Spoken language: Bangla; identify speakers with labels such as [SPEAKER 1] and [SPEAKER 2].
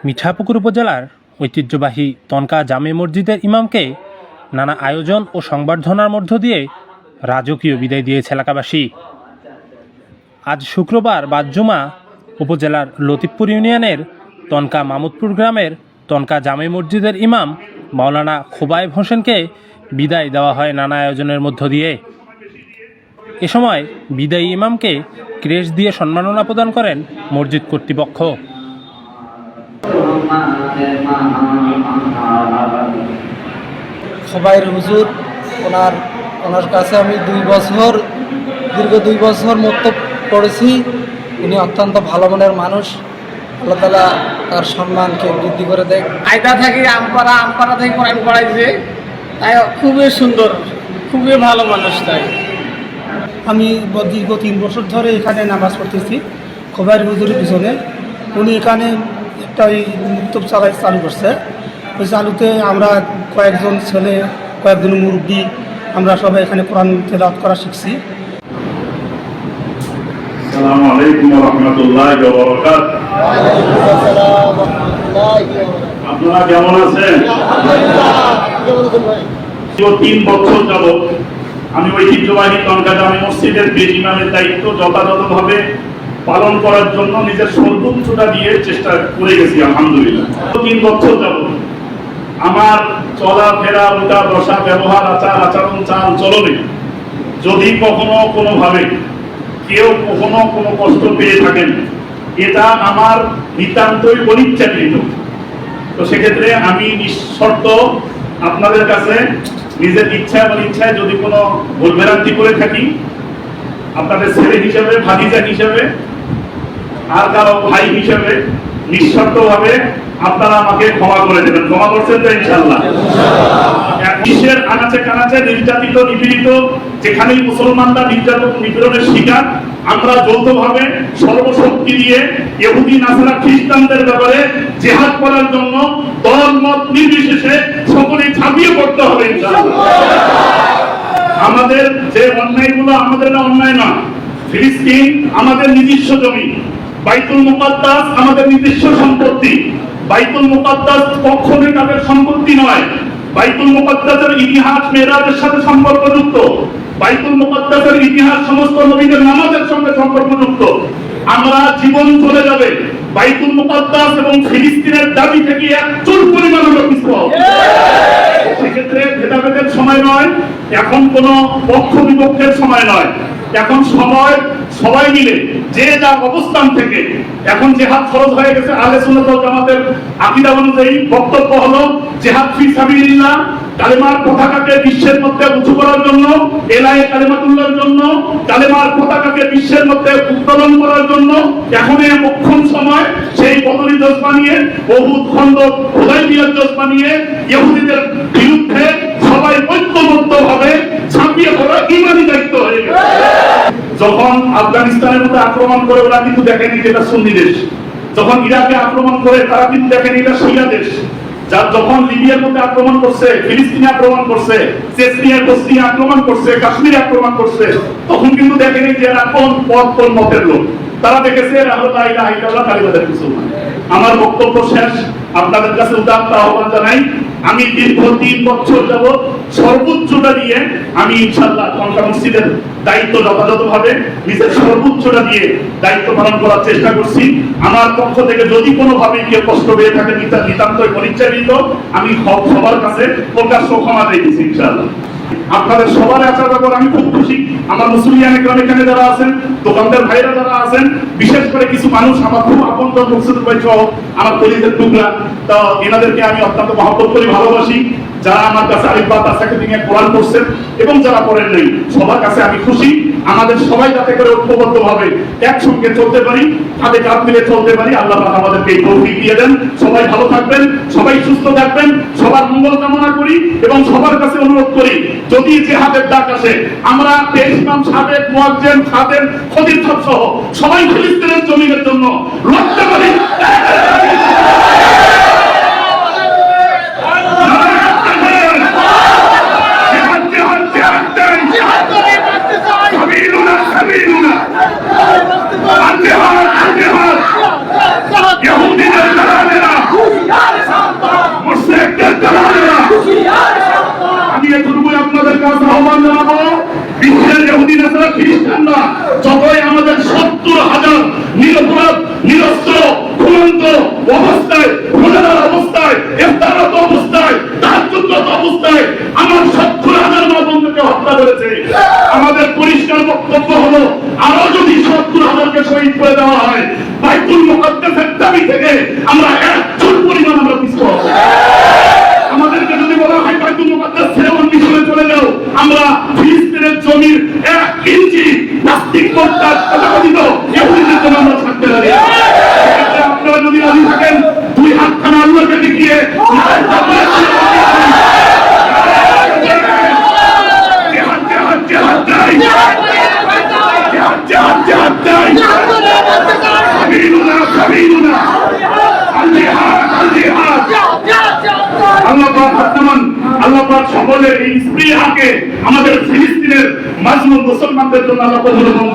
[SPEAKER 1] মিঠাপুকুর উপজেলার ঐতিহ্যবাহী তনকা জামে মসজিদের ইমামকে নানা আয়োজন ও সংবর্ধনার মধ্য দিয়ে রাজকীয় বিদায় দিয়েছে এলাকাবাসী। আজ শুক্রবার বাদ জুমা উপজেলার লতিফপুর ইউনিয়নের তনকা মামুদপুর গ্রামের তনকা জামে মসজিদের ইমাম মাওলানা খোবায়েব হোসেনকে বিদায় দেওয়া হয় নানা আয়োজনের মধ্য দিয়ে। এ সময় বিদায়ী ইমামকে ক্রেশ দিয়ে সম্মাননা প্রদান করেন মসজিদ কর্তৃপক্ষ।
[SPEAKER 2] খোবায়েব হুজুর ওনার কাছে আমি দীর্ঘ 2 বছর মতো পড়েছি। উনি অত্যন্ত ভালো মনের মানুষ। আল্লাহ তাআলা তার সম্মানকে বৃদ্ধি করে দেয়।
[SPEAKER 3] আয়দা থেকে আমপাড়া থেকে কোরআন পড়াইছে, তাই খুবই সুন্দর, খুবই ভালো মানুষ। তাই
[SPEAKER 2] আমি দীর্ঘ 3 বছর ধরে এখানে নামাজ পড়তেছি খোবায়েব হুজুরের পিছনে। উনি এখানে একটা মুক্তব চালু করছে। ওই চালুতে আমরা কয়েকজন ছেলে, কয়েকজন মুরব্বী, আমরা সবাই এখানে কোরআন তেলাওয়াত করা শিখছি।
[SPEAKER 4] আসসালামু আলাইকুম ওয়া রাহমাতুল্লাহি ওয়া বারাকাতুহু। আপনারা কেমন আছেন? আলহামদুলিল্লাহ। 3 বছর যাবত আমি ঐতিহ্যবাহী তনকা জামে মসজিদের পেজ ইমামের দায়িত্ব যথাযথভাবে পালন করার জন্য নিজের সর্বোচ্চটা দিয়ে চেষ্টা করে গেছি আলহামদুলিল্লাহ। 3 বছর যাবত আমার চলাফেরা, উঠা বসা, ব্যবহার, আচরণ, চাল চলনে যদি কখনো কোনোভাবে কেউ কখনো কোনো কষ্ট পেয়ে থাকেন, এটা আমার নিতান্তই পরিচ্ছাদিত। তো সেক্ষেত্রে আমি নিঃশর্ত আপনাদের কাছে নিজের ইচ্ছা এবং ইচ্ছায় যদি কোনো ভুলভ্রান্তি করে থাকি, আপনাদের ছেলে হিসেবে, ভাতিজা হিসেবে, আর কারো ভাই হিসেবে নিঃশর্তভাবে আপনারা আমাকে ক্ষমা করে দেবেন। ক্ষমা করছেন তো ইনশাআল্লাহ? বিশ্বের আনাচে কানাচে নির্যাতিত, নিপীড়িত যেখানেই মুসলমানরা নির্যাতন নিপীড়নের শিকার, আমরা যৌথভাবে সর্বশক্তি দিয়ে ইহুদি, নাসারা, খ্রিস্টানদের ব্যাপারে জিহাদ করার জন্য দল মত নির্বিশেষে সকলেই ঝাঁপিয়ে পড়তে হবে ইনশাআল্লাহ। আমাদের যে অন্যায়গুলো আমাদের অন্যায় না। ফিলিস্তিন আমাদের নিজস্ব জমি, বাইতুল মুকাদ্দাস আমাদের নিজস্ব সম্পত্তি। বাইতুল মুকাদ্দাস কখনোই তাদের সম্পত্তি নয়। বাইতুল মুকাদ্দাসের ইতিহাস মেরাজের সাথে সম্পর্কযুক্ত। বাইতুল মুকাদ্দাসের ইতিহাস সমস্ত নবীদের নামাজের সঙ্গে সম্পর্কযুক্ত। আমরা জীবন চলে যাবে, বাইতুল মুকাদ্দাস এবং ফিলিস্তিনের দাবি থেকে এক চুল পরিমাণও পিছু হব। সেক্ষেত্রে ভেদাভেদের সময় নয়, এখন কোনো পক্ষ বিপক্ষের সময় নয়। এখন সময় সবাই মিলে যে যা অবস্থান থেকে, এখন জিহাদ ফরজ হয়ে গেছে। আহলে সুন্নাত ওয়াল জামাতের আকীদা অনুযায়ী বক্তব্য হলো জিহাদ ফি সাবিলিল্লাহ, কালেমার পতাকাকে বিশ্বের মধ্যে উঁচু করার জন্য, এলায়ে কালেমাতুল্লাহর জন্য, কালেমার পতাকাকে বিশ্বের মধ্যে উত্তোলন করার জন্য। এখন এই মোক্ষম সময় সেই বদরি জজবা নিয়ে, উহুদ, খন্দক, হুদায়বিয়ার জজবা নিয়ে ইহুদিদের বিরুদ্ধে সবাই ঐক্যবদ্ধভাবে ঝাঁপিয়ে পড়া ঈমানি দায়িত্ব হয়ে গেছে। যখন আফগানিস্তানের মধ্যে আক্রমণ করে, ওরা কিন্তু দেখেনি যেটা সুন্নি দেশ। যখন ইরাকে আক্রমণ করে, তারা কিন্তু দেখেনি এটা শিয়া দেশ। যার যখন লিবিয়ার মধ্যে আক্রমণ করছে, ফিলিস্তিনে আক্রমণ করছে, চেচনিয়ার বসনিয়া আক্রমণ করছে, কাশ্মীরে আক্রমণ করছে, তখন কিন্তু দেখেনি যে এরা কোন পথ কোন মতের লোক। তারা দেখেছে এরা হলো লা ইলাহা ইল্লাল্লাহ কালিমাতুল মুসলমান। আমার বক্তব্য শেষ। আপনাদের কাছে উদাত্ত আহ্বান জানাই, আমি দীর্ঘ 3 বছর যাবত সর্বোচ্চটা দিয়ে আমি ইনশাআল্লাহ তনকা মসজিদের দায়িত্ব যথাযথভাবে নিজের সর্বোচ্চটা দিয়ে দায়িত্ব পালন করার চেষ্টা করছি। আমার পক্ষ থেকে যদি কোনোভাবে কেউ কষ্ট পেয়ে থাকে, নিতান্তই পরিচ্ছাদিত, আমি সবার কাছে প্রকাশ্য ক্ষমা দিয়েছি ইনশাআল্লাহ। আপনাদের সবার আচার ব্যাপার আমি খুব খুশি। আমার মুসলিয়ান একরাম এখানে যারা আছেন, দোকানদার ভাইরা যারা আছেন, বিশেষ করে কিছু মানুষ আমার খুব আপনজন, মুকসুদ ভাই সহ আমার কলিজার টুকরা, তো এনাদেরকে আমি অত্যন্ত মহব্বত করি, ভালোবাসি। যারা আমার কাছে আলিফ বা তার সাথে নিয়ে কোরআন পড়ছেন এবং যারা পড়েন নাই, সবার কাছে আমি খুশি। আমাদের সবাই যাতে করে ঐক্যবদ্ধভাবে একসঙ্গে চলতে পারি, কাঁধে কাঁধ মিলে চলতে পারি, আল্লাহ পাক আমাদেরকে এই তৌফিক দিয়ে দেন। সবাই ভালো থাকবেন, সবাই সুস্থ থাকবেন, সবার মঙ্গল কামনা করি এবং সবার কাছে অনুরোধ করি, যদি জিহাদের ডাক আসে, আমরা পেশ ইমাম, সাবেক মুয়াজ্জিন, খাদেম, খতিব সহ সবাই ফিলিস্তিনের জমিনের জন্য লড়তে পারি। জিহাদ জিহাদ বিশ্বের ইহুদি নাসারা খ্রিস্টানরা যতই আমাদের 70,000 নিরপরাধ নিরস্ত্র ঘুমন্ত অবস্থায় রোজাদার অবস্থায় ইফতারত অবস্থায় তাহাজ্জুদরত অবস্থায় আমার 70,000 মা বোনকে হত্যা করেছে, আমাদের পরিষ্কার বক্তব্য হলো আরো যদি 70,000কে শহীদ করে দেওয়া হয়, বাইতুল মুকাদ্দাসের দাবি থেকে আমরা 1 চুল পরিমাণ আমরা পিছু হব। আমাদেরকে যদি বলা হয় বাইতুল মুকাদ্দাস ছেড়ে অন্য মিশরে চলে যাও, আমরা ফিলিস্তিনের জমির 1 ইঞ্চি নাস্তিক মোর্চার তথাকথিত ইহুদিদের জন্য আমরা থাকতে পারি। আপনারা যদি রাজি থাকেন 2 হাতখানা আল্লাহকে দেখিয়ে সকলের এই স্পৃহাকে আমাদের ফিলিস্তিনের মাজলুম মুসলমানদের জন্য আল্লাহ কবুল করুন।